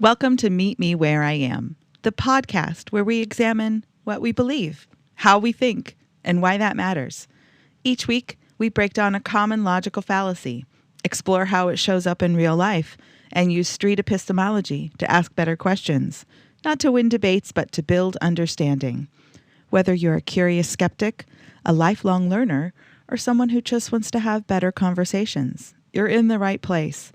Welcome to Meet Me Where I Am, the podcast where we examine what we believe, how we think, and why that matters. Each week, we break down a common logical fallacy, explore how it shows up in real life, and use street epistemology to ask better questions, not to win debates, but to build understanding. Whether you're a curious skeptic, a lifelong learner, or someone who just wants to have better conversations, you're in the right place.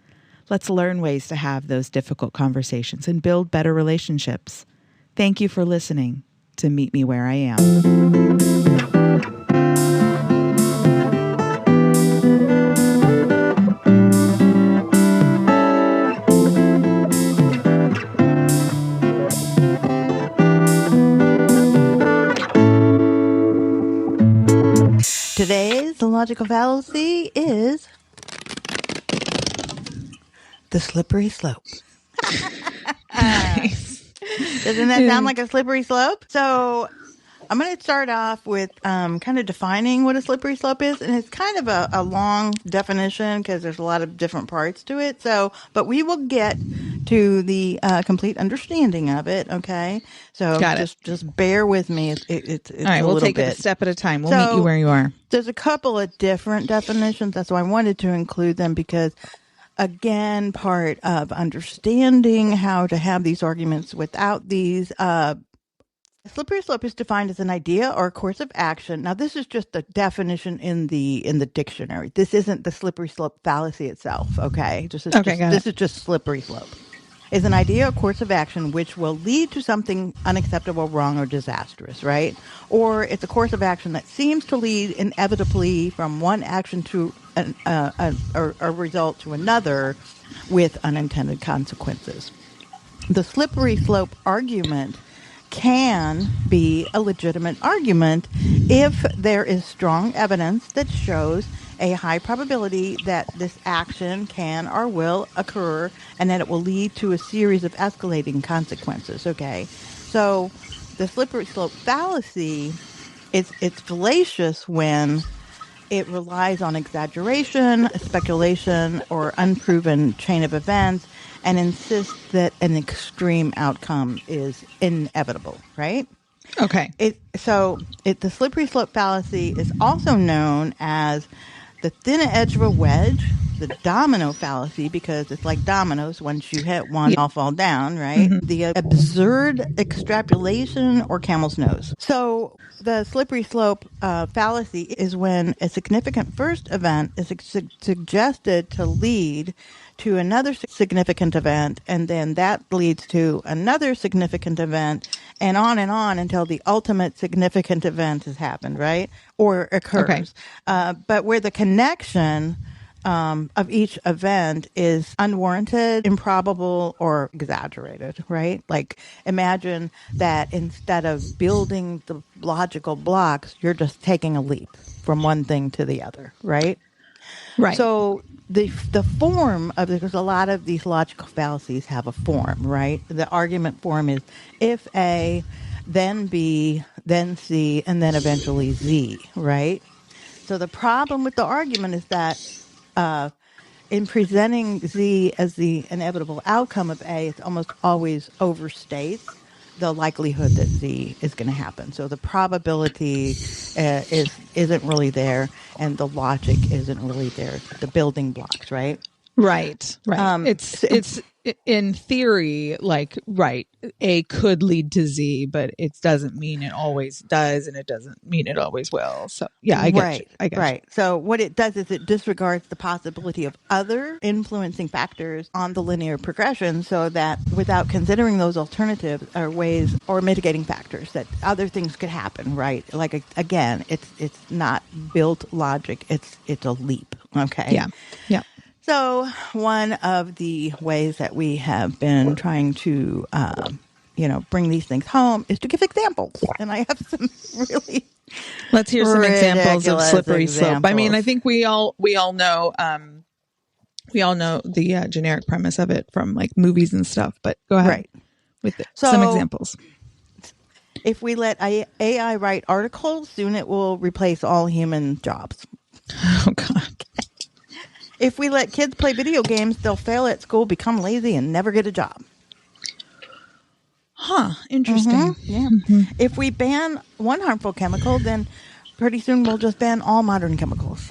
Let's learn ways to have those difficult conversations and build better relationships. Thank you for listening to Meet Me Where I Am. Today's logical fallacy is the slippery slope. Nice. Doesn't that sound like a slippery slope? So I'm going to start off with kind of defining what a slippery slope is. And it's kind of a long definition because there's a lot of different parts to it. But we will get to the complete understanding of it. Okay. So just bear with me. It's all right. We'll take it a step at a time. We'll meet you where you are. There's a couple of different definitions. That's why I wanted to include them because, again, part of understanding how to have these arguments without these. A slippery slope is defined as an idea or a course of action. Now, this is just a definition in the dictionary. This isn't the slippery slope fallacy itself. Okay, this is just slippery slope. Is an idea or course of action which will lead to something unacceptable, wrong, or disastrous, right? Or it's a course of action that seems to lead inevitably from one action to a result to another with unintended consequences. The slippery slope argument can be a legitimate argument if there is strong evidence that shows a high probability that this action can or will occur and that it will lead to a series of escalating consequences. Okay, so the slippery slope fallacy, it's fallacious when it relies on exaggeration, speculation, or unproven chain of events and insists that an extreme outcome is inevitable, right? Okay. The slippery slope fallacy is also known as the thin edge of a wedge, the domino fallacy, because it's like dominoes. Once you hit one, all fall down, right? Mm-hmm. The absurd extrapolation or camel's nose. So the slippery slope fallacy is when a significant first event is suggested to lead to another significant event, and then that leads to another significant event, and on until the ultimate significant event has happened, right? Or occurs. Okay. But where the connection of each event is unwarranted, improbable, or exaggerated, right? Like imagine that instead of building the logical blocks, you're just taking a leap from one thing to the other, right? Right. So the form of, because a lot of these logical fallacies have a form, right? The argument form is if A, then B, then C, and then eventually Z, right? So the problem with the argument is that in presenting Z as the inevitable outcome of A, it almost always overstates the likelihood that Z is going to happen. So the probability isn't really there, and the logic isn't really there. The building blocks, right? Right. It's in theory, like, right, A could lead to Z, but it doesn't mean it always does, and it doesn't mean it always will. So, yeah, I get you. Right. So what it does is it disregards the possibility of other influencing factors on the linear progression, so that without considering those alternatives or ways or mitigating factors, that other things could happen, right? Like, again, it's not built logic. It's a leap. Okay. Yeah. So one of the ways that we have been trying to, bring these things home is to give examples. And I have some really let's hear some examples of slippery slope. I mean, I think we all know the generic premise of it from like movies and stuff. But go ahead with some examples. If we let AI write articles, soon it will replace all human jobs. Oh God. If we let kids play video games, they'll fail at school, become lazy, and never get a job. Huh. Interesting. Yeah. If we ban one harmful chemical, then pretty soon we'll just ban all modern chemicals.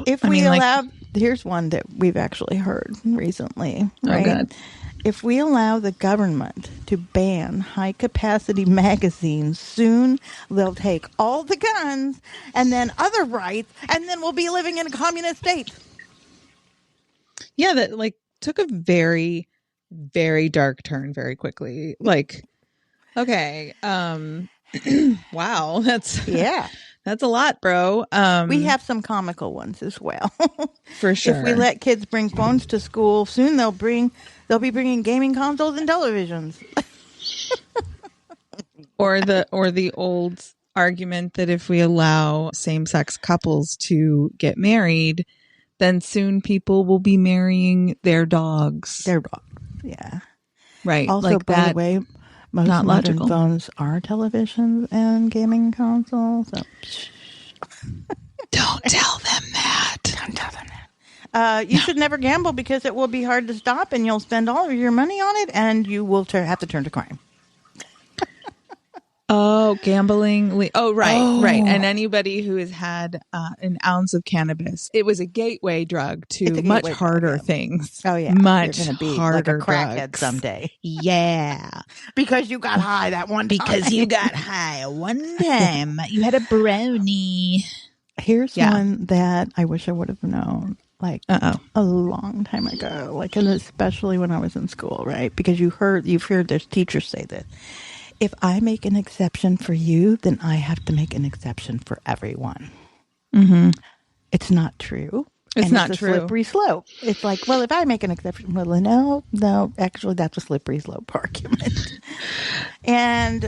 If we allow, here's one that we've actually heard recently, right? Oh, God. If we allow the government to ban high-capacity magazines, soon they'll take all the guns and then other rights, and then we'll be living in a communist state. Yeah, that like took a very, very dark turn very quickly. Like, okay, wow, that's a lot, bro. We have some comical ones as well. For sure. If we let kids bring phones to school, soon they'll be bringing gaming consoles and televisions. or the old argument that if we allow same-sex couples to get married, then soon people will be marrying their dogs. Yeah. Right. Also, like by that, the way, most not modern logical. phones are televisions and gaming consoles. So. Don't tell them that. Don't tell them that. You should never gamble because it will be hard to stop and you'll spend all of your money on it and you will have to turn to crime. Oh, gambling. Oh, right, right. And anybody who has had an ounce of cannabis, it was a gateway drug to much harder things. Oh, yeah. Much You're going to be harder like a crackhead drugs someday. Yeah. Because you got high that one time. Because you got high one time. You had a brownie. Here's one that I wish I would have known. Like a long time ago, like, and especially when I was in school, right? Because you've heard there's teachers say that if I make an exception for you, then I have to make an exception for everyone. Mm-hmm. It's not true. It's not a true. Slippery slope. It's like, well, if I make an exception, well, no, actually, that's a slippery slope argument. And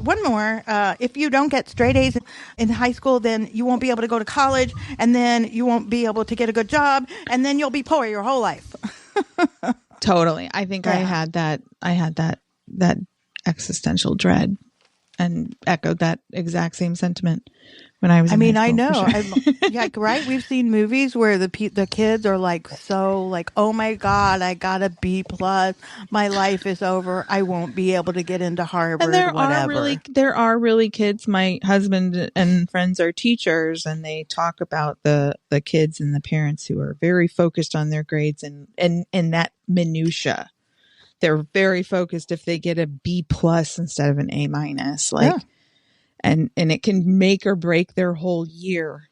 one more, if you don't get straight A's in high school, then you won't be able to go to college, and then you won't be able to get a good job, and then you'll be poor your whole life. Totally. I think I had that existential dread and echoed that exact same sentiment when I was in high school, I know. Sure. Yeah, right? We've seen movies where the kids are like, so like, oh my God, I got a B+. My life is over. I won't be able to get into Harvard, and there are really kids. My husband and friends are teachers, and they talk about the kids and the parents who are very focused on their grades and that minutia. They're very focused if they get a B+ instead of an A-, like, and it can make or break their whole year.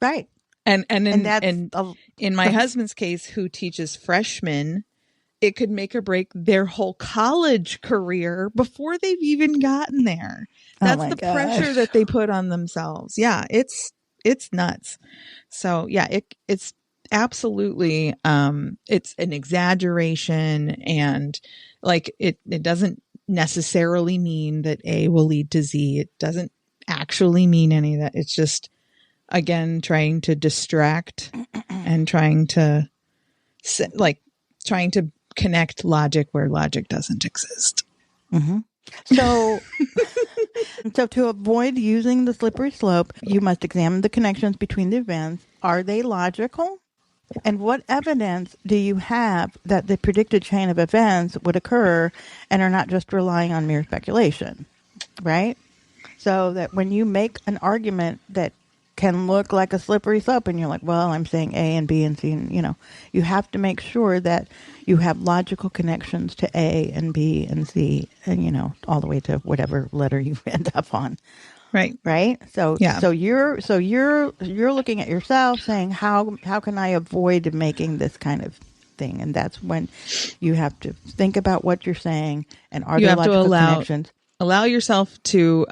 Right. And in my husband's case, who teaches freshmen, it could make or break their whole college career before they've even gotten there. That's the pressure that they put on themselves. Yeah, it's nuts. So yeah, it's absolutely it's an exaggeration, and like it doesn't necessarily mean that A will lead to Z. It doesn't actually mean any of that. It's just, again, trying to distract and trying to connect logic where logic doesn't exist. Mm-hmm. So to avoid using the slippery slope, you must examine the connections between the events. Are they logical? And what evidence do you have that the predicted chain of events would occur and are not just relying on mere speculation, right? So that when you make an argument that can look like a slippery slope and you're like, well, I'm saying A and B and C, and, you have to make sure that you have logical connections to A and B and C and, all the way to whatever letter you end up on. Right. So you're looking at yourself saying, how can I avoid making this kind of thing? And that's when you have to think about what you're saying and are there logical connections. Allow yourself to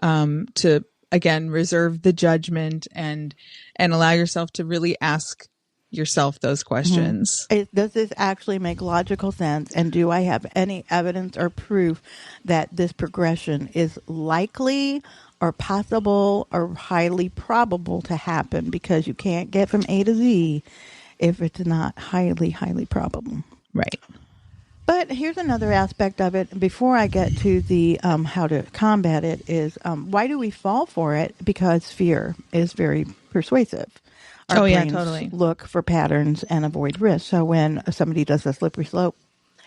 again reserve the judgment and allow yourself to really ask yourself those questions. Mm-hmm. Does this actually make logical sense? And do I have any evidence or proof that this progression is likely or possible or highly probable to happen? Because you can't get from A to Z if it's not highly, highly probable. Right. But here's another aspect of it. Before I get to the how to combat it is why do we fall for it? Because fear is very persuasive. Our brains totally. look for patterns and avoid risk. So when somebody does a slippery slope,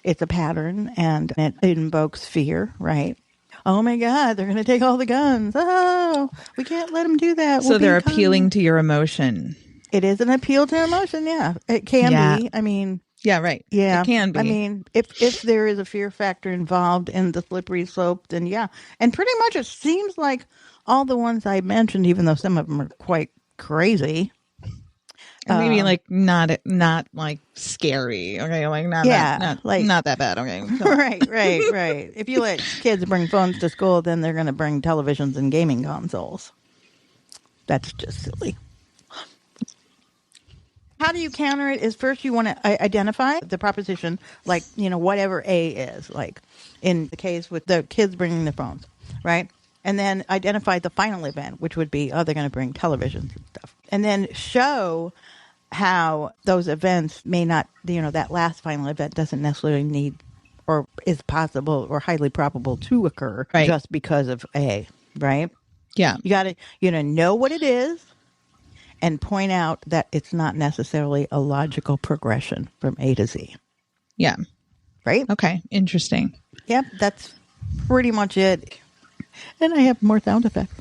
it's a pattern and it invokes fear, right? Oh my God, they're going to take all the guns. Oh, we can't let them do that. So they're appealing to your emotion. It is an appeal to emotion. Yeah, it can be. I mean, yeah, right. Yeah, it can be. I mean, if there is a fear factor involved in the slippery slope, then yeah. And pretty much it seems like all the ones I mentioned, even though some of them are quite crazy. Or maybe like not like scary. Okay, like not that bad. Okay, right. If you let kids bring phones to school, then they're going to bring televisions and gaming consoles. That's just silly. How do you counter it is first you want to identify the proposition, like, whatever A is, like in the case with the kids bringing the phones, right? And then identify the final event, which would be, they're going to bring televisions and stuff. And then show how those events may not, that last final event doesn't necessarily need or is possible or highly probable to occur just because of A, right? Yeah. You got to, know what it is. And point out that it's not necessarily a logical progression from A to Z. Yeah. Right? Okay. Interesting. Yep. That's pretty much it. And I have more sound effects.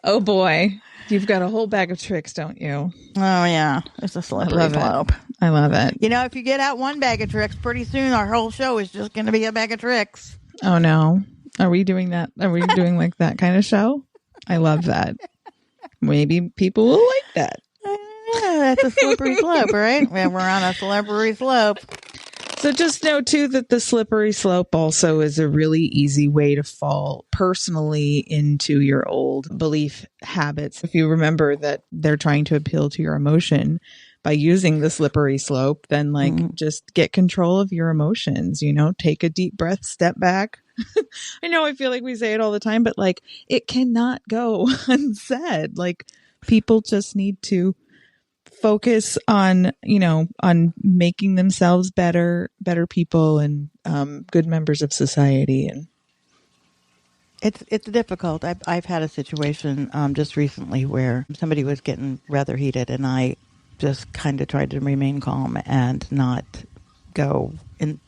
Oh, boy. You've got a whole bag of tricks, don't you? Oh, yeah. It's a slippery slope. I love it. If you get out one bag of tricks, pretty soon our whole show is just going to be a bag of tricks. Oh, no. Are we doing that? Are we doing like that kind of show? I love that. Maybe people will like that. Yeah, that's a slippery slope, right? We're on a slippery slope. So just know, too, that the slippery slope also is a really easy way to fall personally into your old belief habits. If you remember that they're trying to appeal to your emotion by using the slippery slope, then just get control of your emotions, take a deep breath, step back. I know I feel like we say it all the time, but it cannot go unsaid. People just need to focus on, on making themselves better people and good members of society. And it's difficult. I've had a situation just recently where somebody was getting rather heated, and I just kind of tried to remain calm and not go in.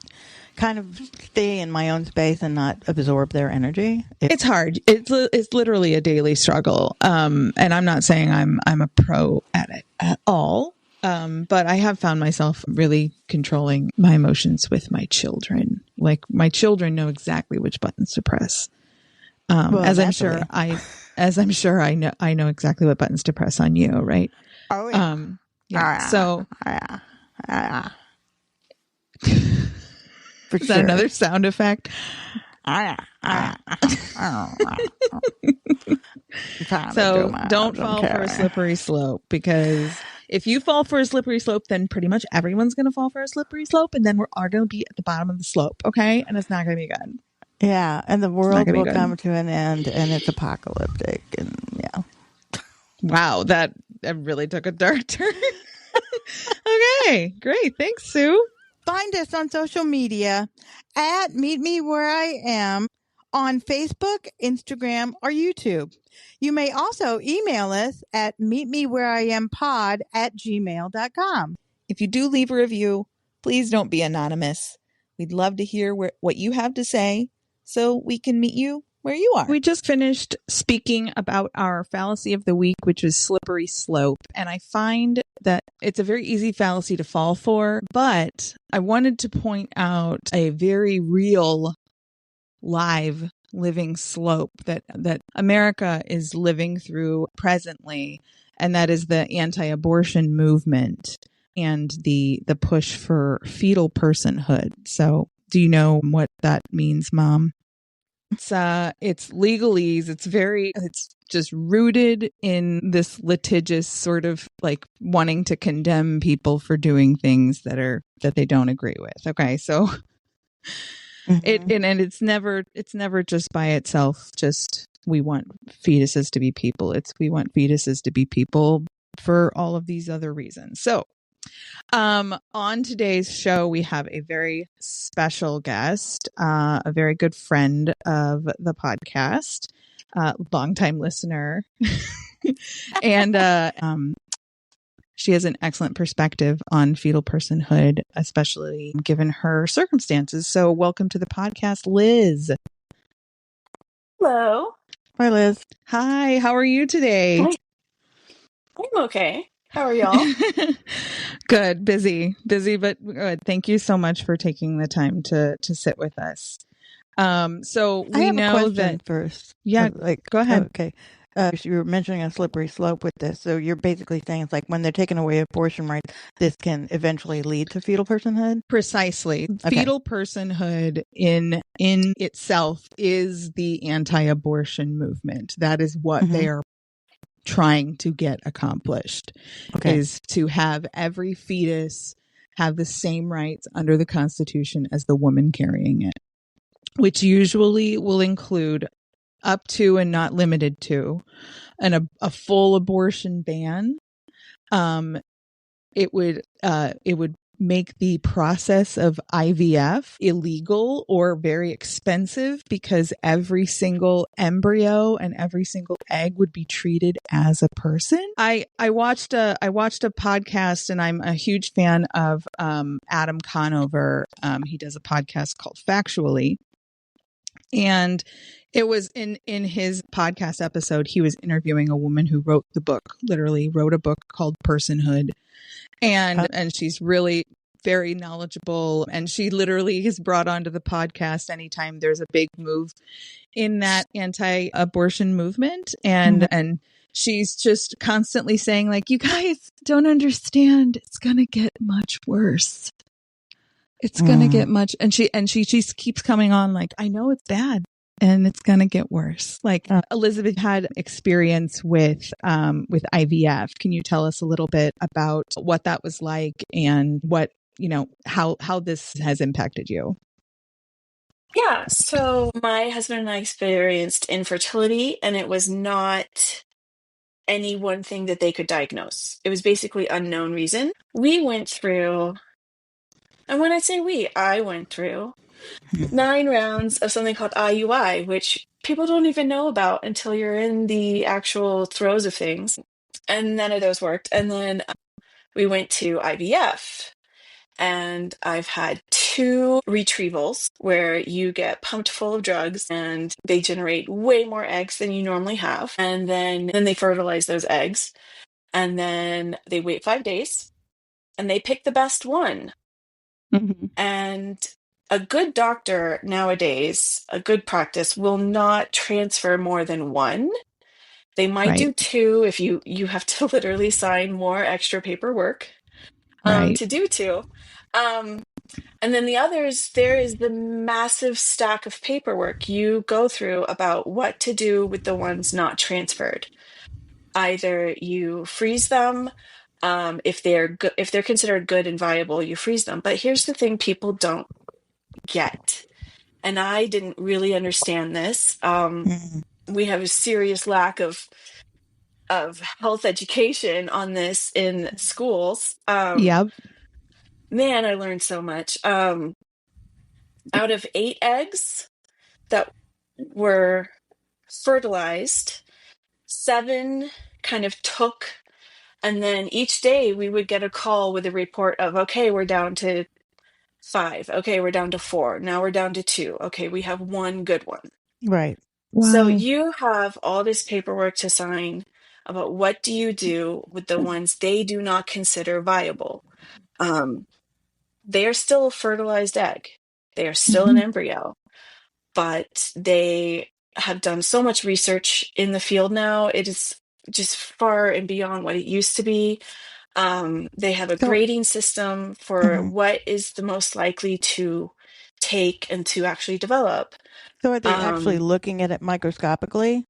Kind of stay in my own space and not absorb their energy. It's hard. It's literally a daily struggle. And I'm not saying I'm a pro at it at all. But I have found myself really controlling my emotions with my children. My children know exactly which buttons to press. As I'm sure I know exactly what buttons to press on you, right? Oh yeah. Is that another sound effect? So don't fall for a slippery slope, because if you fall for a slippery slope, then pretty much everyone's going to fall for a slippery slope, and then we're all going to be at the bottom of the slope, okay? And it's not going to be good. Yeah, and the world will come to an end, and it's apocalyptic, and yeah. Wow, that really took a dark turn. Okay, great. Thanks, Sue. Find us on social media at Meet Me Where I Am on Facebook, Instagram, or YouTube. You may also email us at meetmewhereiampod@gmail.com. If you do leave a review, please don't be anonymous. We'd love to hear what you have to say so we can meet you where you are. We just finished speaking about our fallacy of the week, which is slippery slope. And I find that it's a very easy fallacy to fall for, but I wanted to point out a very real, live, living slope that America is living through presently, and that is the anti-abortion movement and the push for fetal personhood. So do you know what that means, Mom? It's legalese. It's just rooted in this litigious sort of wanting to condemn people for doing things that they don't agree with. Okay. So it's never just by itself, just we want fetuses to be people. We want fetuses to be people for all of these other reasons. So on today's show, we have a very special guest, a very good friend of the podcast, longtime listener, and She has an excellent perspective on fetal personhood, especially given her circumstances. So welcome to the podcast, Liz. Hello. Hi, Liz. Hi, how are you today? Hi. I'm okay. How are y'all? Good, busy, but good. Thank you so much for taking the time to sit with us. So I we have a know question that. first. Yeah, go ahead. Okay. You were mentioning a slippery slope with this. So you're basically saying it's like when they're taking away abortion rights, this can eventually lead to fetal personhood? Precisely. Okay. Fetal personhood in itself is the anti-abortion movement. That is what they are trying to get accomplished, is to have every fetus have the same rights under the Constitution as the woman carrying it, which usually will include up to and not limited to a full abortion ban. It would make the process of IVF illegal or very expensive because every single embryo and every single egg would be treated as a person. I watched a podcast, and I'm a huge fan of Adam Conover. He does a podcast called Factually. And it was in his podcast episode, he was interviewing a woman who literally wrote a book called Personhood. And she's really very knowledgeable. And she literally is brought onto the podcast anytime there's a big move in that anti-abortion movement. And she's just constantly saying, like, you guys don't understand. It's going to get much worse. It's going to get much. And she just keeps coming on like, I know it's bad and it's going to get worse. Like Elizabeth had experience with IVF. Can you tell us a little bit about what that was like and what, how this has impacted you? Yeah. So my husband and I experienced infertility, and it was not any one thing that they could diagnose. It was basically unknown reason. We went through, and when I say we, I went through 9 rounds of something called IUI, which people don't even know about until you're in the actual throes of things. And none of those worked. And then we went to IVF. And I've had 2 retrievals where you get pumped full of drugs and they generate way more eggs than you normally have. And then they fertilize those eggs. And then they wait 5 days and they pick the best one. And a good doctor nowadays, a good practice, will not transfer more than 1. They might do 2 if you have to literally sign more extra paperwork to do 2. And then the others, there is the massive stack of paperwork you go through about what to do with the ones not transferred. Either you freeze them, if they're considered good and viable, you freeze them. But here's the thing people don't get, and I didn't really understand this. We have a serious lack of health education on this in schools. Yep. Man, I learned so much. Out of 8 eggs that were fertilized, 7 kind of took, and then each day we would get a call with a report of, okay, we're down to 5. Okay, we're down to 4. Now we're down to 2. Okay, we have 1 good one. Right. Wow. So you have all this paperwork to sign about what do you do with the ones they do not consider viable. They are still a fertilized egg. They are still an embryo, but they have done so much research in the field now. It is just far and beyond what it used to be. They have a grading system for what is the most likely to take and to actually develop. So are they actually looking at it microscopically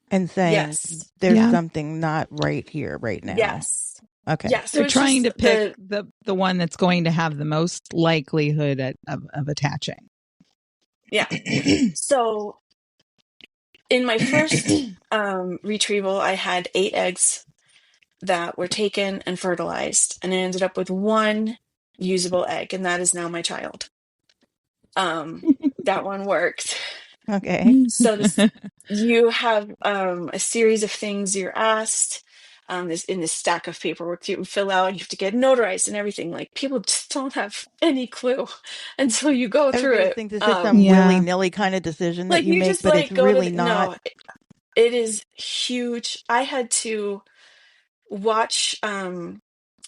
and saying, yes, there's something not right here right now? Yes. Okay. Yeah, so they're it's trying to just pick the one that's going to have the most likelihood of attaching. Yeah. So in my first retrieval, I had 8 eggs that were taken and fertilized, and I ended up with 1 usable egg, and that is now my child. That one worked. Okay. So you have a series of things you're asked. this in this stack of paperwork you fill out, and you have to get notarized and everything. Like, people just don't have any clue until you go through Everybody it. thinks it's just some Yeah. willy-nilly kind of decision that Like, you you make, just but it's like go to really not. no, it is huge. I had to watch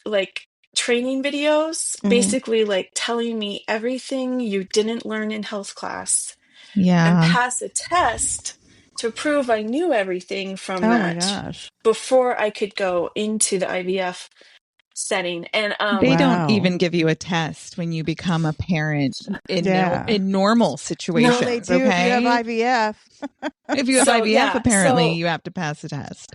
like training videos, Mhm. basically like telling me everything you didn't learn in health class, and Yeah. pass a test to prove I knew everything from Oh my that gosh. before I could go into the IVF setting. And They don't Wow. even give you a test when you become a parent in Yeah. in normal No, situations. they do if you have Okay. IVF. If you have so IVF, yeah, apparently so you have to pass a test.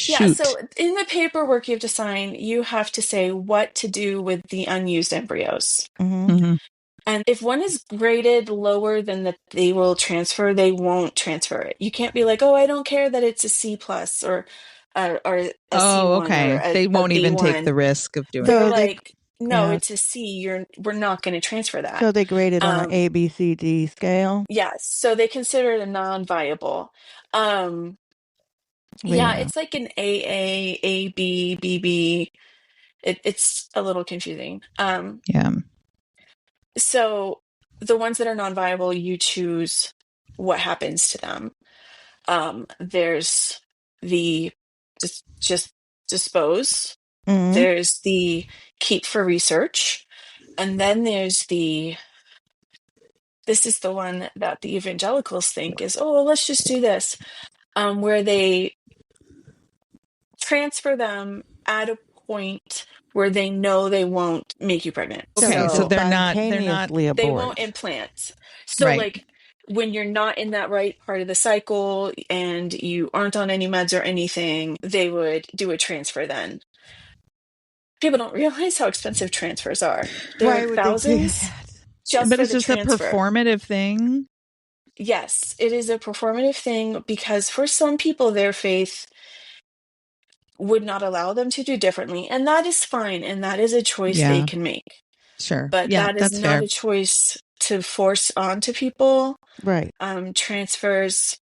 yeah, Shoot. so in the paperwork you have to sign, you have to say what to do with the unused embryos. Mhm. Mhm. And if one is graded lower than that they will transfer, they won't transfer it. You can't be like, oh, I don't care that it's a C plus or a Oh, C1 or okay. They a won't even take B1. the risk of doing They're it. So they like, no, yeah. it's a C. We're not going to transfer that. So they grade it on an Um, A, B, C, D scale. yes, so they consider it a non-viable. Um, yeah, Yeah. it's like an AA, AB, BB. It's a little confusing. Yeah. So the ones that are non-viable, you choose what happens to them. There's the just dispose. Mhm. There's the keep for research, and then there's this is the one that the evangelicals think is, oh, well, let's just do this, where they transfer them at a point where they know they won't make you pregnant. Okay, so So they're not spontaneously they abort. won't implant. So right. like when you're not in that right part of the cycle and you aren't on any meds or anything, they would do a transfer then. People don't realize how expensive transfers are. They're Why would they do thousands that? just But for it's the just a transfer. performative thing. Yes, it is a performative thing because for some people, their faith would not allow them to do differently. And that is fine. And that is a choice they Yeah, can make. sure. But Yeah, that is that's not fair. a choice to force onto people. Right. Transfers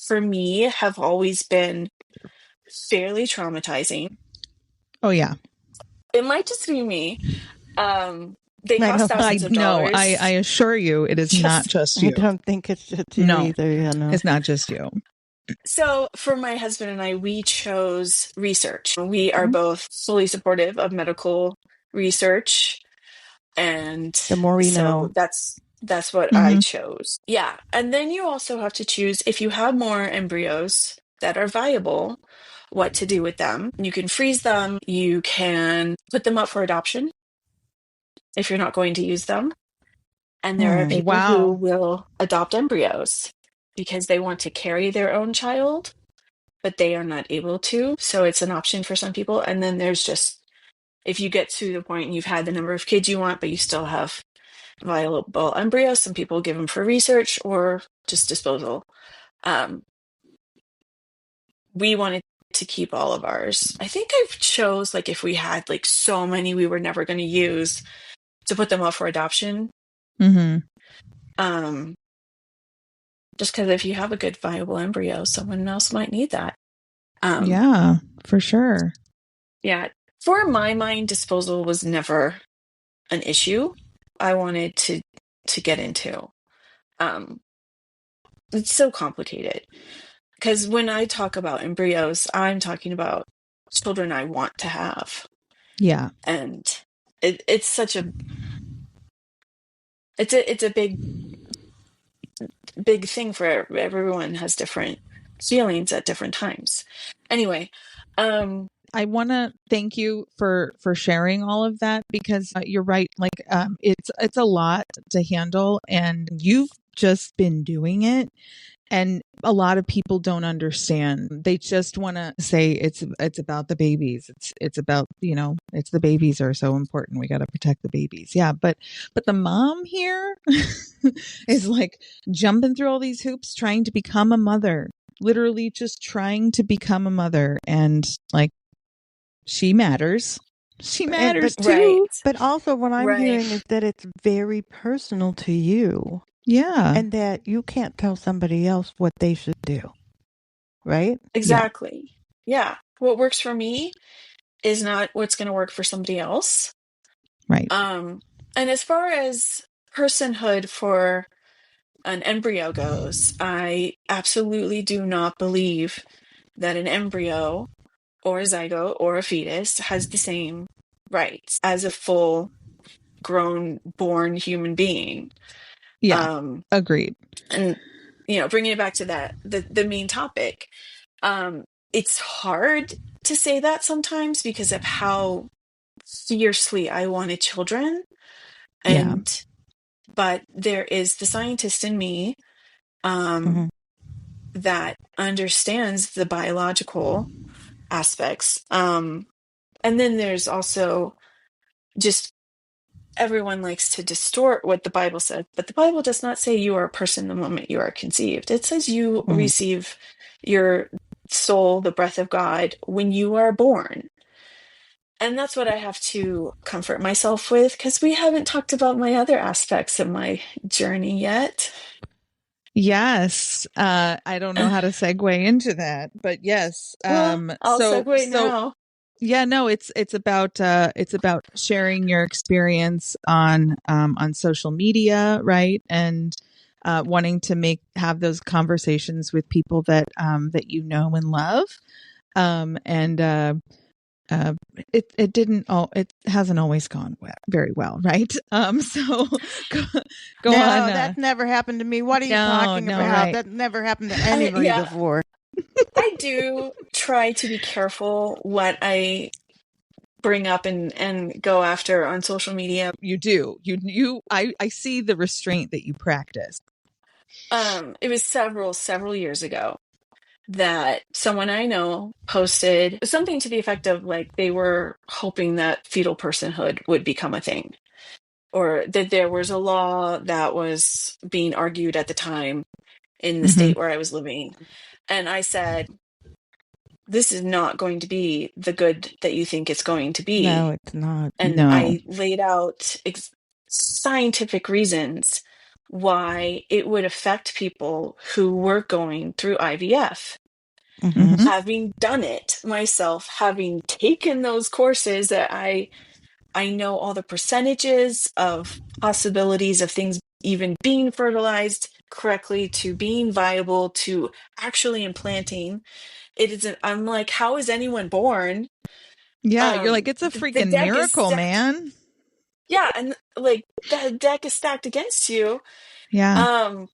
for me have always been fairly traumatizing. Oh yeah. It might just be me. They I cost don't I thousands of no, dollars. I assure you it is not just I you. don't think it's just you No, either, you know. it's not just you. So for my husband and I, we chose research. We are Mhm. both fully supportive of medical research. And The more we so know. that's what I Mhm. chose. Yeah. And then you also have to choose if you have more embryos that are viable, what to do with them. You can freeze them, you can put them up for adoption if you're not going to use them. And there are people who Wow. will adopt embryos because they want to carry their own child, but they are not able to. So it's an option for some people. And then there's just, if you get to the point and you've had the number of kids you want, but you still have viable embryos, some people give them for research or just disposal. We wanted to keep all of ours. I think I chose, like, if we had like so many we were never going to use, to put them up for adoption. Mhm. Just because if you have a good viable embryo, someone else might need that. Yeah, for sure. Yeah. For my mind, disposal was never an issue I wanted to get into. It's so complicated because when I talk about embryos, I'm talking about children I want to have, Yeah. and it's such a it's a big thing for everyone. Has different feelings at different times. Anyway, I want to thank you for sharing all of that because you're right. Like, it's a lot to handle, and you've just been doing it. And a lot of people don't understand. They just want to say it's about the babies. It's about, it's the babies are so important. We got to protect the babies. Yeah, but the mom here is like jumping through all these hoops trying to become a mother. Literally just trying to become a mother, and like, she matters. She matters right, too. But also what I'm right, hearing is that it's very personal to you Yeah. and that you can't tell somebody else what they should do. Right? Yeah. exactly. Yeah. what works for me is not what's going to work for somebody else. Right. And as far as personhood for an embryo goes, I absolutely do not believe that an embryo or a zygote or a fetus has the same rights as a full grown born human being. Yeah. Agreed. And bringing it back to that the main topic, it's hard to say that sometimes because of how fiercely I wanted children. Yeah. But there is the scientist in me that understands the biological aspects. And then there's also just everyone likes to distort what the Bible says, but the Bible does not say you are a person the moment you are conceived. It says you receive your soul, the breath of God, when you are born. And that's what I have to comfort myself with, because we haven't talked about my other aspects of my journey yet. Yes. I don't know how to segue into that, but yes. Well, I'll segue now. Yeah, no, it's about sharing your experience on social media, right? And wanting to have those conversations with people that that you know and love. It hasn't always gone very well, right? So go on. That's never happened to me. What are you talking about? Right. That never happened to anybody before. I do try to be careful what I bring up and go after on social media. You do. I see the restraint that you practice. It was several years ago that someone I know posted something to the effect of, like, they were hoping that fetal personhood would become a thing, or that there was a law that was being argued at the time in the state where I was living. And I said, this is not going to be the good that you think it's going to be. No, it's not. And I laid out scientific reasons why it would affect people who were going through IVF. Having done it myself, having taken those courses, that I know all the percentages of possibilities of things even being fertilized correctly, to being viable, to actually implanting. I'm like, how is anyone born? Yeah, you're like, it's a freaking miracle, man. Yeah, and like the deck is stacked against you. Yeah.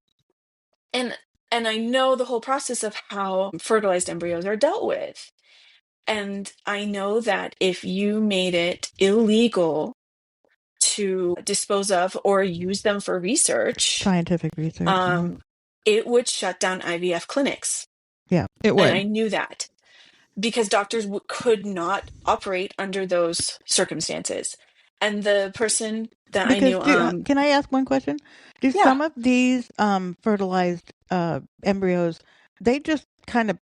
And I know the whole process of how fertilized embryos are dealt with. And I know that if you made it illegal to dispose of or use them for research, scientific research, it would shut down IVF clinics. Yeah, it would. And I knew that because doctors could not operate under those circumstances. And the person that I knew, can I ask one question? Do some of these fertilized embryos, they just kind of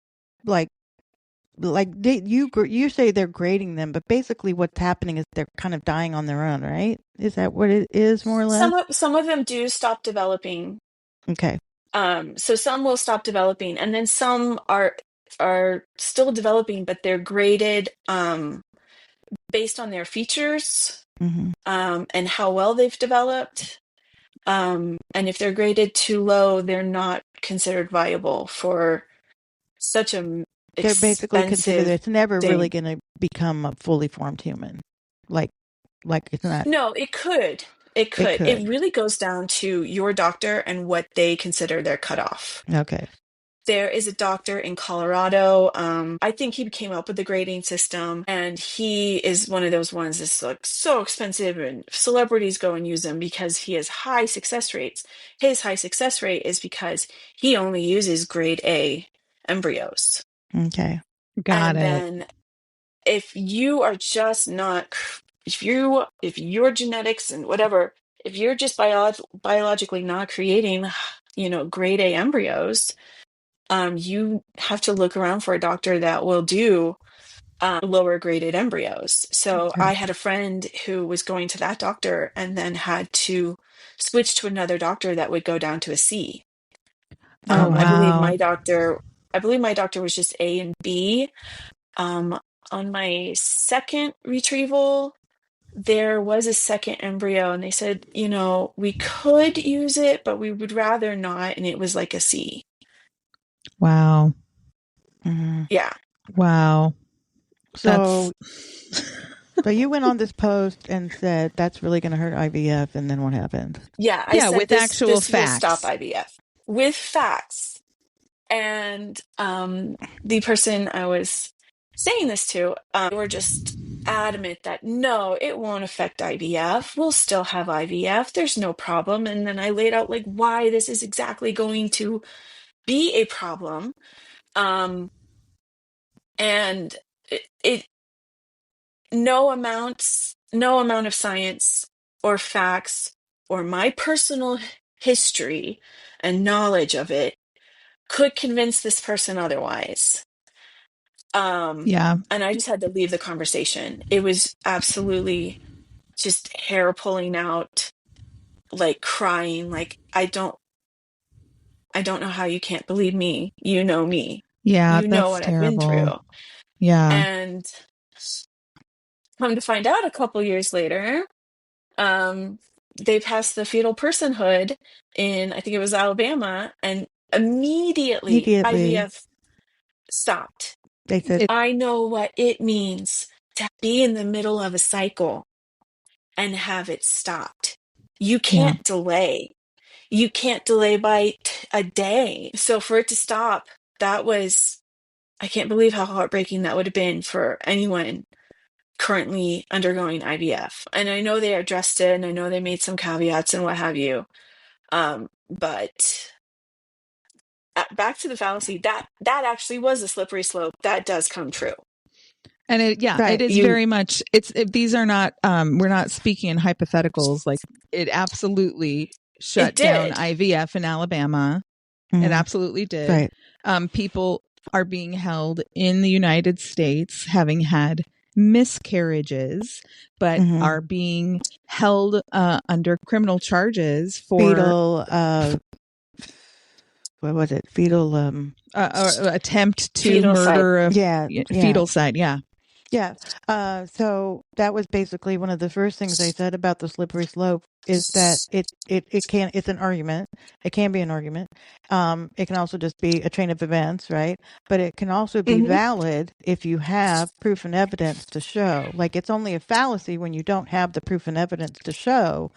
you say they're grading them, but basically what's happening is they're kind of dying on their own, right? Is that what it is, more or less? Some of them do stop developing. Okay. So some will stop developing, and then some are still developing, but they're graded based on their features and how well they've developed. And if they're graded too low, they're not considered viable for such a They're basically considered it's never thing. really going to become a fully formed human. Like it's not. No, it could. It could. It really goes down to your doctor and what they consider their cutoff. Okay. There is a doctor in Colorado. I think he came up with the grading system, and he is one of those ones that's like so expensive, and celebrities go and use him because he has high success rates. His high success rate is because he only uses grade A embryos. Okay. Got it. And then if you are just not, if your genetics and whatever, if you're just biologically not creating, grade A embryos, you have to look around for a doctor that will do lower graded embryos. So I had a friend who was going to that doctor and then had to switch to another doctor that would go down to a C. Wow. I believe my doctor was just A and B. On my second retrieval, there was a second embryo, and they said, we could use it, but we would rather not. And it was like a C. Wow. Mm-hmm. Yeah. Wow. So you went on this post and said that's really going to hurt IVF, and then what happened? Yeah, I said with this, actual this facts. will stop IVF with facts. And the person I was saying this to, were just adamant that no, it won't affect IVF. We'll still have IVF. There's no problem. And then I laid out like why this is exactly going to be a problem. And it no amount of science or facts or my personal history and knowledge of it could convince this person otherwise. Yeah. And I just had to leave the conversation. It was absolutely just hair pulling out, like crying, like I don't know how you can't believe me. You know me. Yeah, You know that's what I've been terrible. through. Yeah. And come to find out a couple years later, they passed the fetal personhood in, I think it was Alabama, and immediately IVF stopped. They said, I know what it means to be in the middle of a cycle and have it stopped. You can't delay. You can't delay by a day. So for it to stop, I can't believe how heartbreaking that would have been for anyone currently undergoing IVF. And I know they addressed it, and I know they made some caveats and what have you. But back to the fallacy, that actually was a slippery slope. That does come true. And it is very much, these are not, we're not speaking in hypotheticals. Like it absolutely shut down IVF in Alabama. Mm-hmm. It absolutely did. Right. People are being held in the United States having had miscarriages, but are being held under criminal charges for fetal, what was it? Fetal, attempt to murder fetal side. Yeah. Yeah. So that was basically one of the first things I said about the slippery slope is that it's an argument. It can be an argument. It can also just be a chain of events, right? But it can also be valid if you have proof and evidence to show. Like it's only a fallacy when you don't have the proof and evidence to show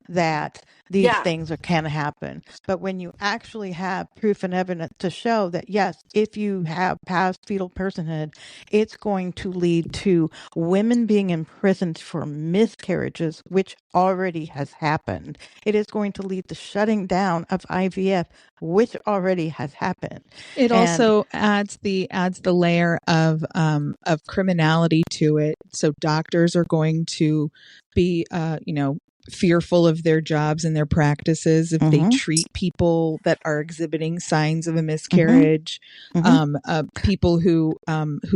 that these things can happen. But when you actually have proof and evidence to show that, yes, if you have past fetal personhood, it's going to lead to women being imprisoned for miscarriages, which already has happened. It is going to lead to shutting down of IVF, which already has happened. It also adds the layer of criminality to it. So doctors are going to be, fearful of their jobs and their practices if they treat people that are exhibiting signs of a miscarriage. People who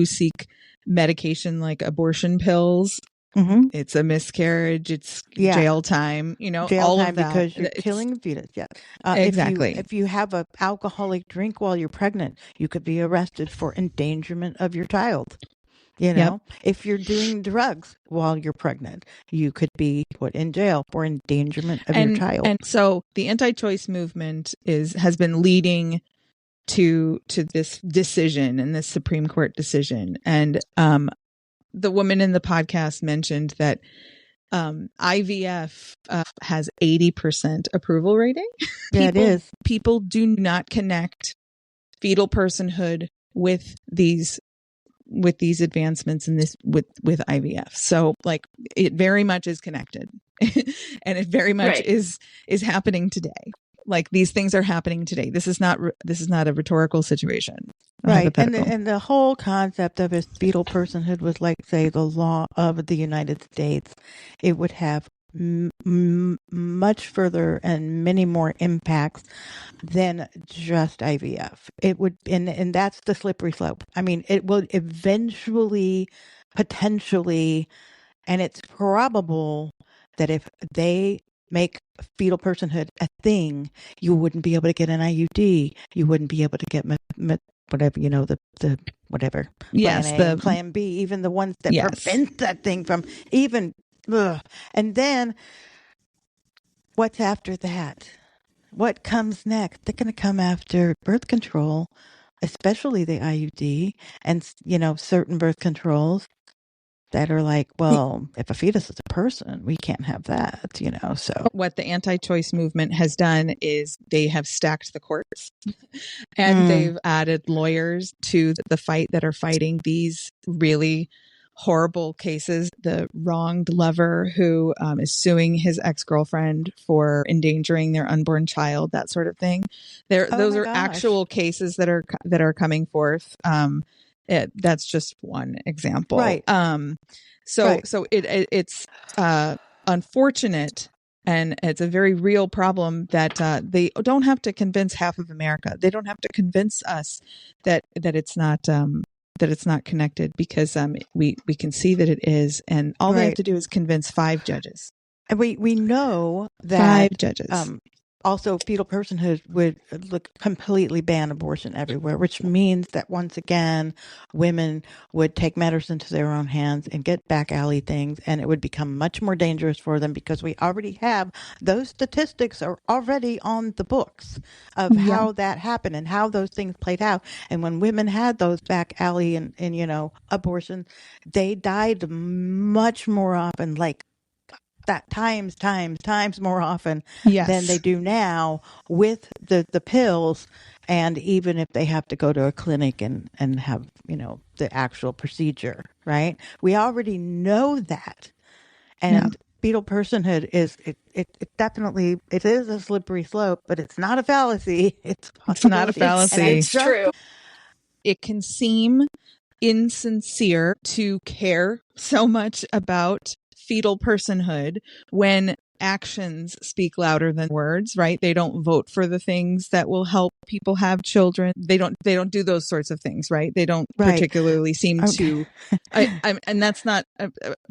seek medication like abortion pills. It's a miscarriage. It's jail time. Jail all time of that because you're killing the fetus. Yeah, exactly. If you have an alcoholic drink while you're pregnant, you could be arrested for endangerment of your child. If you're doing drugs while you're pregnant, you could be put in jail for endangerment of your child. And so the anti-choice movement has been leading to this decision and this Supreme Court decision. And the woman in the podcast mentioned that IVF has 80% approval rating. Yeah, it is. People do not connect fetal personhood with these advancements in this with IVF. So like it very much is connected and it very much is happening today. Like these things are happening today. This is not a rhetorical situation. Right. And the whole concept of a fetal personhood was like, say, the law of the United States. It would have much further and many more impacts than just IVF. It would, and that's the slippery slope. I mean, it will eventually, potentially, and it's probable that if they make fetal personhood a thing, you wouldn't be able to get an IUD. You wouldn't be able to get whatever, the whatever. Yes, Plan A and Plan B, even the ones that Yes. prevent that thing from even. Ugh. And then what's after that? What comes next? They're going to come after birth control, especially the IUD and, certain birth controls that are like, well, if a fetus is a person, we can't have that, so. What the anti-choice movement has done is they have stacked the courts and they've added lawyers to the fight that are fighting these really horrible cases. The wronged lover who is suing his ex-girlfriend for endangering their unborn child, that sort of thing. Those are actual cases that are coming forth. That's just one example. Right. So it's unfortunate, and it's a very real problem that they don't have to convince half of America. They don't have to convince us that it's not connected, because we can see that it is, and all they have to do is convince 5 judges. And we know that 5 judges. Also, fetal personhood would completely ban abortion everywhere, which means that once again, women would take matters into their own hands and get back alley things, and it would become much more dangerous for them, because we already have those statistics are already on the books of how that happened and how those things played out. And when women had those back alley and abortion, they died much more often, like that times more often than they do now with the pills. And even if they have to go to a clinic and have, the actual procedure, right? We already know that. And fetal personhood is, it definitely, it is a slippery slope, but it's not a fallacy. It's not a fallacy. It's true. It can seem insincere to care so much about fetal personhood when actions speak louder than words, right? They don't vote for the things that will help people have children. They don't do those sorts of things, right? They don't particularly seem to, and that's not,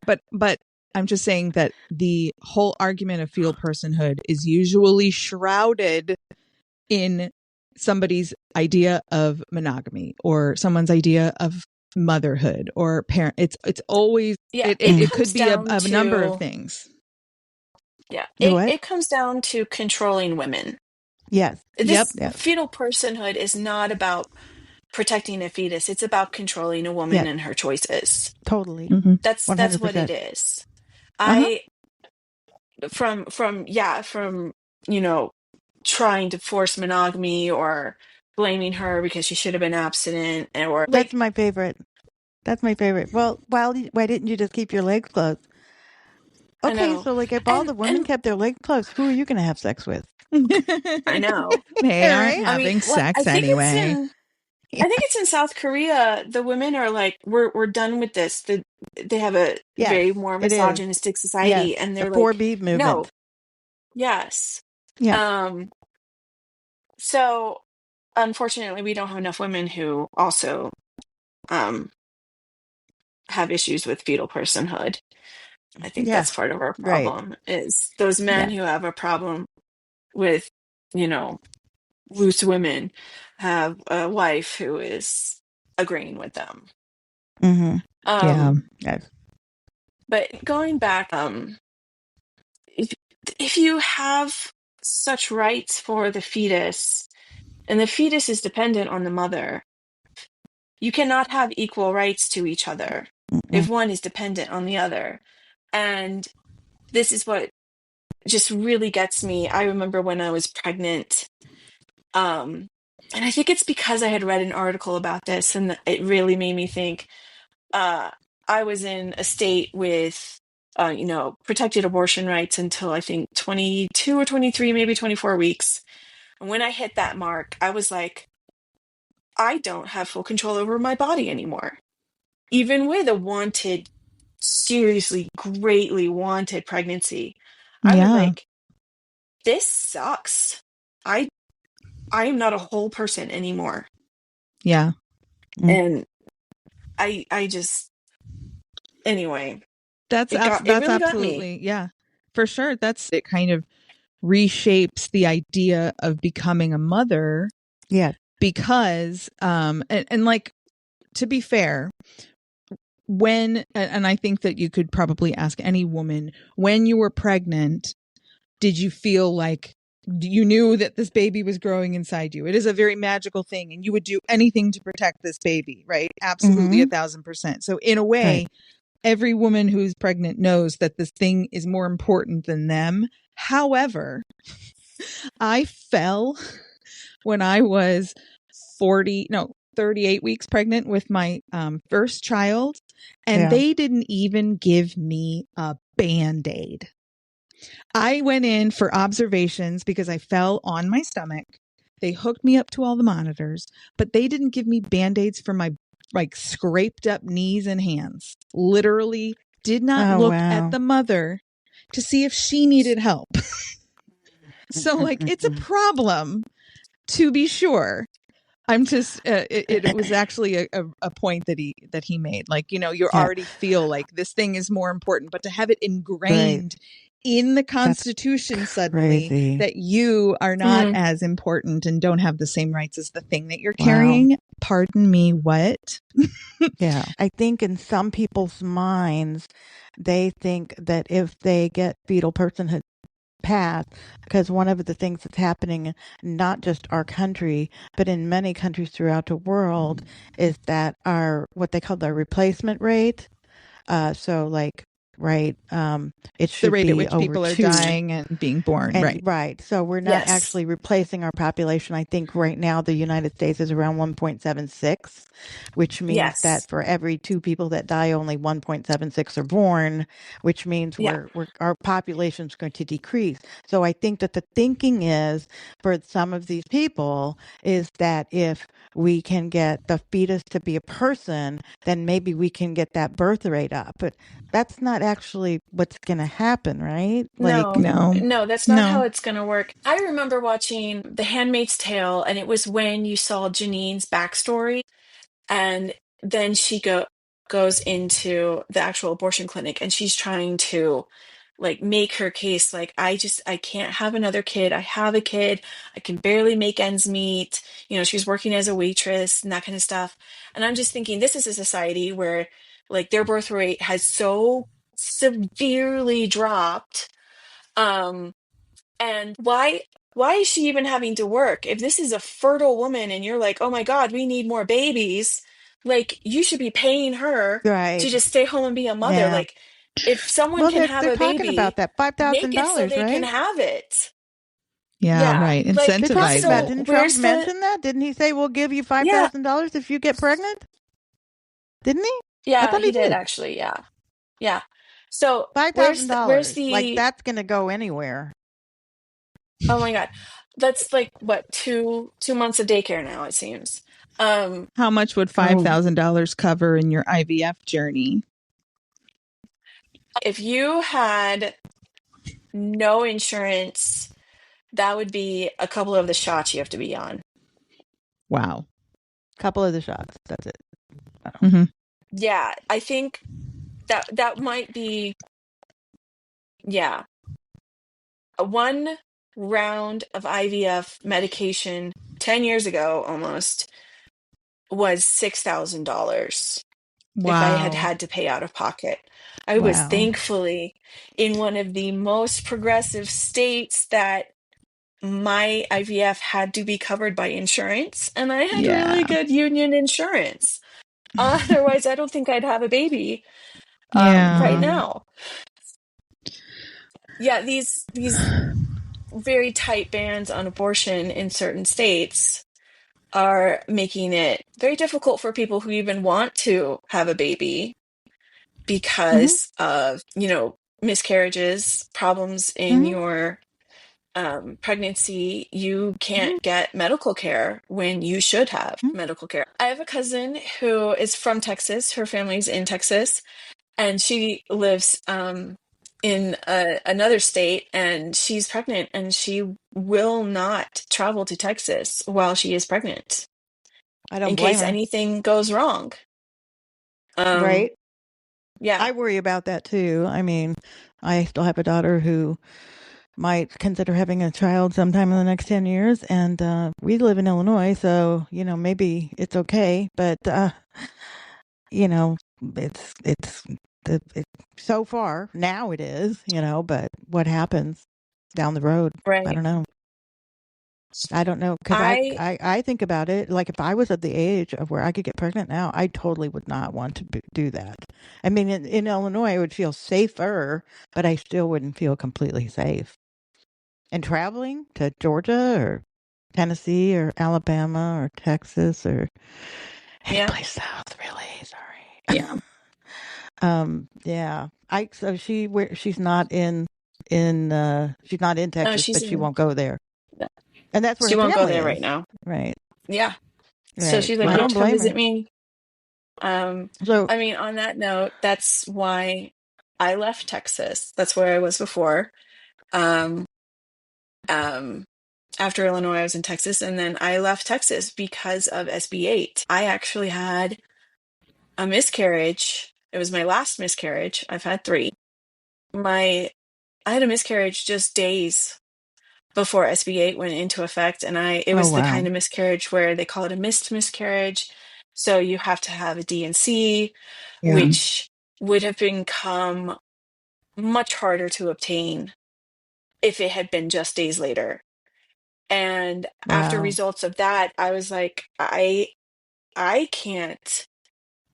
but I'm just saying that the whole argument of fetal personhood is usually shrouded in somebody's idea of monogamy or someone's idea of motherhood or parent. It's always it could be a number of things. It comes down to controlling women. Yes. Fetal personhood is not about protecting a fetus. It's about controlling a woman and her choices. Totally. That's 100%. what it is. From trying to force monogamy or blaming her because she should have been abstinent, or that's my favorite. Well, why didn't you just keep your legs closed? Okay, so if all the women kept their legs closed, who are you going to have sex with? I know. They aren't having sex anyway. I think it's in South Korea. The women are like, we're done with this. They have a very more misogynistic society, and they're the 4B movement. No. Yes. Yeah. So unfortunately, we don't have enough women who also have issues with fetal personhood. I think that's part of our problem, is those men who have a problem with, loose women have a wife who is agreeing with them. But going back, if you have such rights for the fetus, and the fetus is dependent on the mother, you cannot have equal rights to each other if one is dependent on the other. And this is what just really gets me. I remember when I was pregnant, and I think it's because I had read an article about this, and it really made me think. I was in a state with, protected abortion rights until I think 22 or 23, maybe 24 weeks. And when I hit that mark, I was like, I don't have full control over my body anymore. Even with a seriously, greatly wanted pregnancy, I was like, this sucks. I am not a whole person anymore. Yeah. And I just, anyway. That's really absolutely, yeah, for sure. It kind of reshapes the idea of becoming a mother. Yeah. because, and like, to be fair, and I think that you could probably ask any woman, when you were pregnant, did you feel like you knew that this baby was growing inside you? It is a very magical thing, and you would do anything to protect this baby, right? Absolutely, 1,000%. So in a way, Right. every woman who's pregnant knows that this thing is more important than them. However, I fell when I was 38 weeks pregnant with my first child, and they didn't even give me a Band-Aid. I went in for observations because I fell on my stomach. They hooked me up to all the monitors, but they didn't give me Band-Aids for my like scraped up knees and hands. Literally did not look at the mother to see if she needed help. So like, it's a problem, to be sure. I'm just, it was actually a point that he made. Like, you already feel like this thing is more important, but to have it ingrained in the Constitution suddenly that you are not as important and don't have the same rights as the thing that you're carrying. Pardon me, what? Yeah. I think in some people's minds, they think that if they get fetal personhood path, because one of the things that's happening, not just our country, but in many countries throughout the world, is that our, what they call the replacement rate. So like, right. It should the rate be at which over people are 2. dying and being born. And, right. So we're not actually replacing our population. I think right now the United States is around 1.76, which means that for every 2 people that die, only 1.76 are born, which means our population is going to decrease. So I think that the thinking is for some of these people is that if we can get the fetus to be a person, then maybe we can get that birth rate up. But that's not actually what's going to happen, right? Like, No, that's not how it's going to work. I remember watching The Handmaid's Tale, and it was when you saw Janine's backstory, and then she goes into the actual abortion clinic, and she's trying to like make her case like, I can't have another kid. I have a kid. I can barely make ends meet. She's working as a waitress and that kind of stuff. And I'm just thinking, this is a society where like their birth rate has so severely dropped. And why is she even having to work? If this is a fertile woman and you're like, oh my God, we need more babies, like you should be paying her to just stay home and be a mother. Like if someone can have they're a talking baby, about that make it so $5,000, they can right? have it. Yeah, right. Like, They're talking about. so Didn't Trump where's the mention that? Didn't he say we'll give you yeah, $5,000 if you get pregnant? Didn't he? I yeah, thought he he did did. actually, yeah. So where's $5,000. Like the that's going to go anywhere. oh my God, that's like what, 2 months of daycare now, it seems. How much would $5,000 cover in your IVF journey? If you had no insurance, that would be a couple of the shots you have to be on. Wow. Couple of the shots. That's it. Mm-hmm. Yeah, I think that might be, yeah. One round of IVF medication 10 years ago almost was $6,000 if I had Wow. had to pay out of pocket. I was thankfully in one of the most progressive states that my IVF had to be covered by insurance, and I had really good union insurance. Otherwise, I don't think I'd have a baby right now. Yeah, these very tight bans on abortion in certain states are making it very difficult for people who even want to have a baby because of, miscarriages, problems in your pregnancy. You can't get medical care when you should have medical care. I have a cousin who is from Texas. Her family's in Texas, and she lives in another state, and she's pregnant, and she will not travel to Texas while she is pregnant I don't in blame case her. anything goes wrong. Right. Yeah. I worry about that too. I mean, I still have a daughter who might consider having a child sometime in the next 10 years. And we live in Illinois, so, maybe it's okay. But, it's so far now it is, but what happens down the road? I Right. don't know. I don't know, because I I think about it, like if I was at the age of where I could get pregnant now, I totally would not want to do that. I mean, in Illinois, I would feel safer, but I still wouldn't feel completely safe. And traveling to Georgia or Tennessee or Alabama or Texas or any yeah. place south, really. Sorry. Yeah. Yeah. She's not she's not in No, Texas, she's but she in won't go there. no, And that's where she her won't go family there is. right now. Right. Yeah. So Right. she's Well, like, I "Why don't don't you come blame her. visit me?" So, I mean, on that note, that's why I left Texas. That's where I was before. Um, um, After Illinois, I was in Texas, and then I left Texas because of SB8. I actually had a miscarriage. It was my last miscarriage. I've had three. I had a miscarriage just days before SB8 went into effect, and it oh was the wow. kind of miscarriage where they call it a missed miscarriage. So you have to have a D&C, Yeah. which would have become much harder to obtain if it had been just days later. And after Wow. results of that, I was like, I can't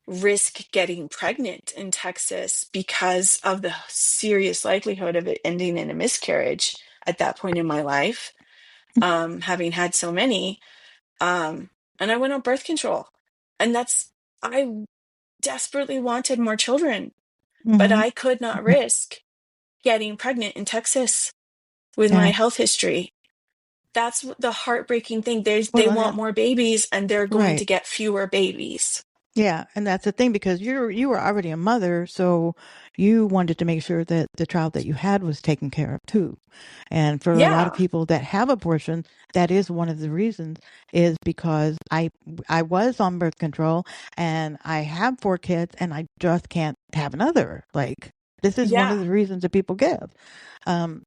risk getting pregnant in Texas because of the serious likelihood of it ending in a miscarriage at that point in my life, having had so many. And I went on birth control. And I desperately wanted more children, but Mm-hmm. I could not risk getting pregnant in Texas with my Yeah. health history. That's the heartbreaking thing. They Well, and want that, more babies and they're going right. to get fewer babies. Yeah, and that's the thing, because you were already a mother, so you wanted to make sure that the child that you had was taken care of too. And for a lot of Yeah. people that have abortion, that is one of the reasons, is because I was on birth control and I have 4 kids and I just can't have another. Like, this is one of Yeah. the reasons that people give. Um,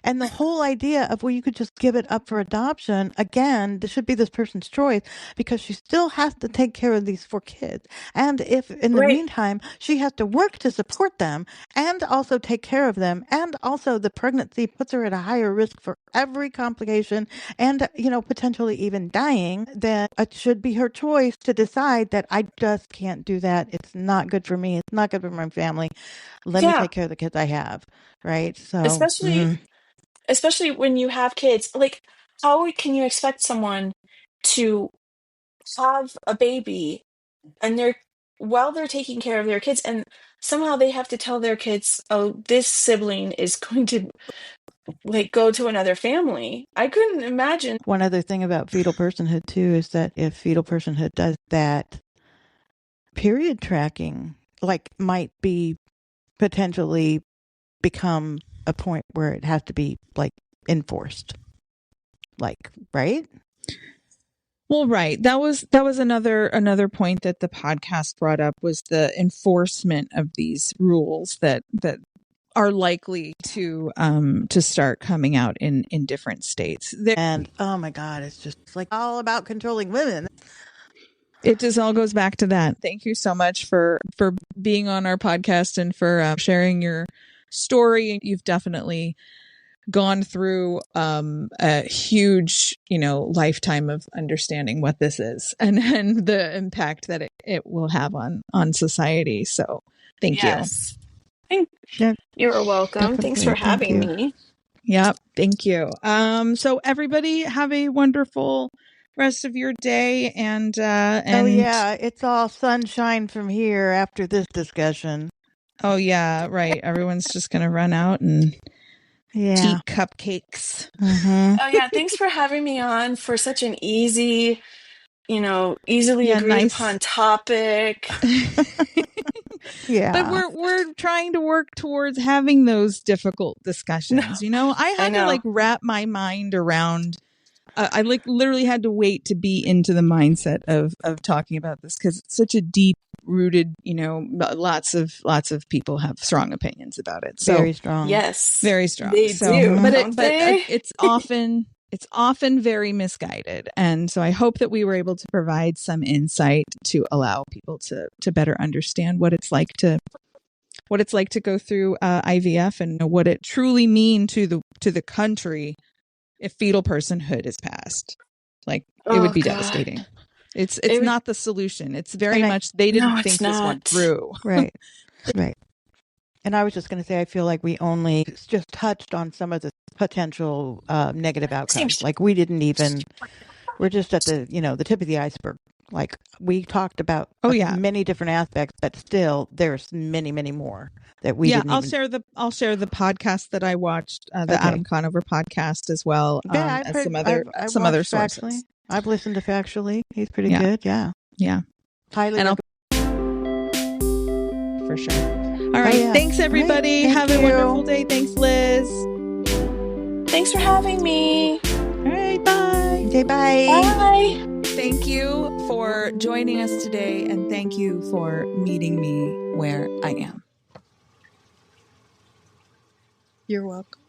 And the whole idea of, well, you could just give it up for adoption, again, this should be this person's choice, because she still has to take care of these 4 kids. And if in the Right. meantime, she has to work to support them and also take care of them, and also the pregnancy puts her at a higher risk for every complication and, potentially even dying, then it should be her choice to decide that I just can't do that. It's not good for me. It's not good for my family. Let me Yeah. take care of the kids I have. Right. So, Especially when you have kids. Like, how can you expect someone to have a baby and while they're taking care of their kids, and somehow they have to tell their kids, oh, this sibling is going to like go to another family. I couldn't imagine. one other thing about fetal personhood too is that if fetal personhood does that, period tracking might be potentially become a point where it has to be enforced. Right? Well, right. That was another point that the podcast brought up, was the enforcement of these rules that are likely to start coming out in different states. And oh my God, it's just all about controlling women. It just all goes back to that. Thank you so much for being on our podcast and for sharing your story. You've definitely gone through a huge, lifetime of understanding what this is and the impact that it will have on society. So thank you. Yes. Thank- Yeah, You're welcome. Thanks for definitely. Thank having you. me. Yep. Thank you. So everybody have a wonderful rest of your day. And Oh yeah, it's all sunshine from here after this discussion. oh yeah, right. Everyone's just going to run out and Yeah. eat cupcakes. Mm-hmm. Oh yeah, thanks for having me on for such an easily Yeah, agreed nice. upon topic. Yeah. But we're trying to work towards having those difficult No, discussions. I I had to know. wrap my mind around I like literally had to wait to be into the mindset of talking about this because it's such a deep rooted, lots of people have strong opinions about it. So Very strong. Yes. very strong. They do, don't they? It's often very misguided. And so I hope that we were able to provide some insight to allow people to better understand what it's like to go through IVF and what it truly mean to the country if fetal personhood is passed. Like it would be devastating. It's not the solution. It's very much they didn't think this one through. Right. Right. And I was just going to say, I feel like we only just touched on some of the potential negative outcomes. Like we didn't even, we're just at the, the tip of the iceberg. Like we talked about many different aspects, but still there's many, many more that we didn't I'll share the podcast that I watched, the Adam Conover podcast as well. I've some other sources. Factually. I've listened to Factually. He's pretty good. Yeah. Yeah. Highly for sure. All right. Thanks everybody. Have a wonderful day. Thanks, Liz. Thanks for having me. All right. Bye. Okay, bye. Bye. Thank you for joining us today, and thank you for meeting me where I am. You're welcome.